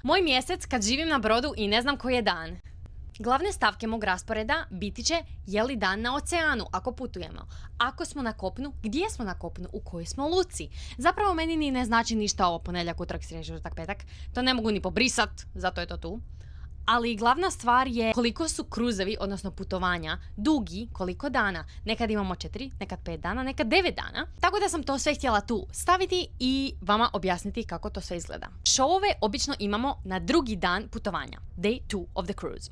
Moj mjesec kad živim na brodu i ne znam koji je dan. Glavne stavke mog rasporeda biti će je li dan na oceanu ako putujemo. Ako smo na kopnu, gdje smo na kopnu, u kojoj smo luci. Zapravo meni ni ne znači ništa ovo ponedjeljak, utorak, srijeda, četvrtak, petak. To ne mogu ni pobrisat, zato je to tu. Ali glavna stvar je koliko su kruzevi, odnosno putovanja, dugi, koliko dana. Nekad imamo 4, nekad 5 dana, nekad 9 dana. Tako da sam to sve htjela tu staviti i vama objasniti kako to sve izgleda. Showove obično imamo na drugi dan putovanja. Day 2 of the cruise.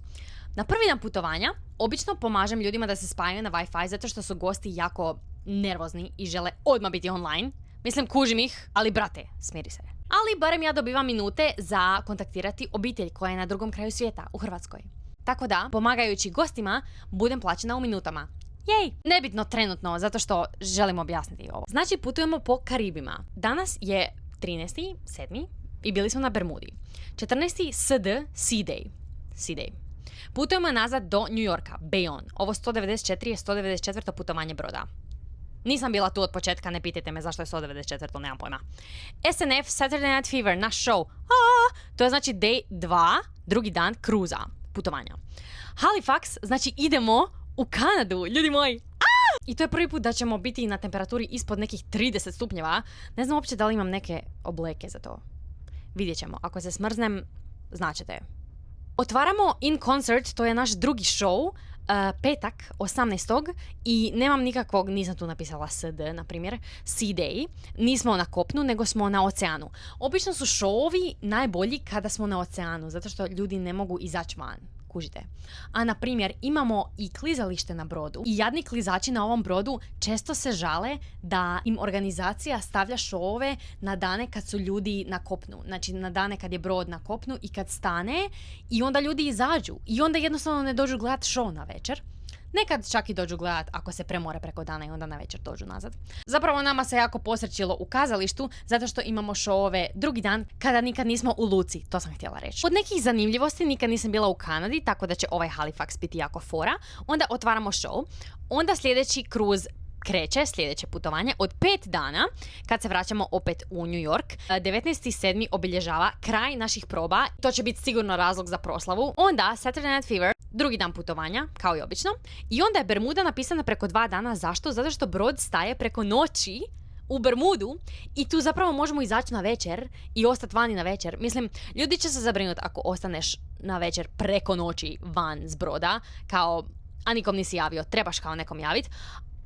Na prvi dan putovanja obično pomažem ljudima da se spajaju na Wi-Fi zato što su gosti jako nervozni i žele odmah biti online. Mislim, kužim ih, ali brate, smiri se. Ali barem ja dobivam minute za kontaktirati obitelj koja je na drugom kraju svijeta, u Hrvatskoj. Tako da, pomagajući gostima, budem plaćena u minutama. Jej! Nebitno trenutno, zato što želim objasniti ovo. Znači, putujemo po Karibima. Danas je 13.7. i bili smo na Bermudi. 14. Sea Day. Putujemo nazad do New Yorka, Bayonne. Ovo 194 je 194. putovanje broda. Nisam bila tu od početka, ne pitajte me zašto je 194, nemam pojma. SNF, Saturday Night Fever, naš show. To je znači day 2, drugi dan kruza, putovanja. Halifax, znači idemo u Kanadu, ljudi moji. I to je prvi put da ćemo biti na temperaturi ispod nekih 30 stupnjeva. Ne znam uopće da li imam neke obleke za to. Vidjet ćemo, ako se smrznem, značete. Otvaramo In Concert, to je naš drugi show, petak, 18. I nemam nikakvog, nisam tu napisala SD, na primjer, Sea Day. Nismo na kopnu, nego smo na oceanu. Obično su showovi najbolji kada smo na oceanu, zato što ljudi ne mogu izaći van. Kužite. A na primjer, imamo i klizalište na brodu i jadni klizači na ovom brodu često se žale da im organizacija stavlja šovove na dane kad su ljudi na kopnu. Znači na dane kad je brod na kopnu i kad stane i onda ljudi izađu i onda jednostavno ne dođu gledat show na večer. Nekad čak i dođu gledat ako se premore preko dana i onda na večer dođu nazad. Zapravo nama se jako posrećilo u kazalištu zato što imamo šovove drugi dan kada nikad nismo u luci, to sam htjela reći. Od nekih zanimljivosti nikad nisam bila u Kanadi, tako da će ovaj Halifax biti jako fora. Onda otvaramo show, onda sljedeći kruz kreće, sljedeće putovanje od 5 dana kad se vraćamo opet u New York. 19.7. obilježava kraj naših proba, to će biti sigurno razlog za proslavu. Onda Saturday Night Fever, drugi dan putovanja, kao i obično. I onda je Bermuda napisana preko 2 dana. Zašto? Zato što brod staje preko noći u Bermudu i tu zapravo možemo izaći na večer i ostati vani na večer. Mislim, ljudi će se zabrinuti ako ostaneš na večer preko noći van s broda, kao, a nikom nisi javio, trebaš kao nekom javiti.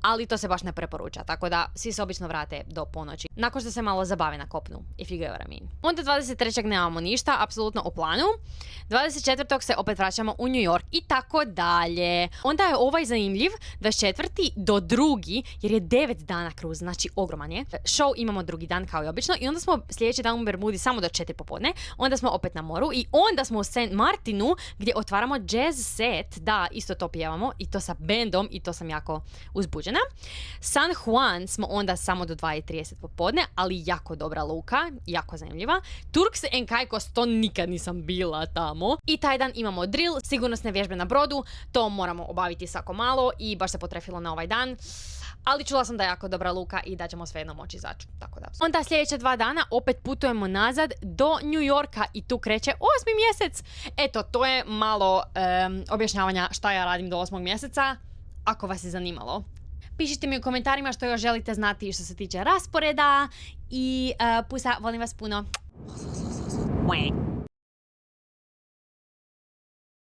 Ali to se baš ne preporuča, tako da svi se obično vrate do ponoći. Nakon što se malo zabave na kopnu, if you get what I mean. Onda 23. nemamo ništa, apsolutno o planu. 24. se opet vraćamo u New York i tako dalje. Onda je ovaj zanimljiv, 24. do 2. jer je 9 dana kruz, znači ogroman je. Show imamo drugi dan kao i obično i onda smo sljedeći dan u Bermudi samo do 4 popodne. Onda smo opet na moru i onda smo u St. Martinu gdje otvaramo jazz set, da, isto to pjevamo i to sa bandom i to sam jako uzbuđena. San Juan smo onda samo do 2:30 popodne, ali jako dobra luka, jako zanimljiva. Turks and Caicos, to nikad nisam bila tamo. I taj dan imamo drill, sigurnosne vježbe na brodu, to moramo obaviti svako malo i baš se potrefilo na ovaj dan. Ali čula sam da je jako dobra luka i da ćemo svejedno moći izaći. Tako da. Onda sljedeće 2 dana opet putujemo nazad do New Yorka i tu kreće 8. mjesec. Eto, to je malo objašnjavanja šta ja radim do 8. mjeseca, ako vas je zanimalo. Pišite mi u komentarima što još želite znati što se tiče rasporeda i pusa, volim vas puno.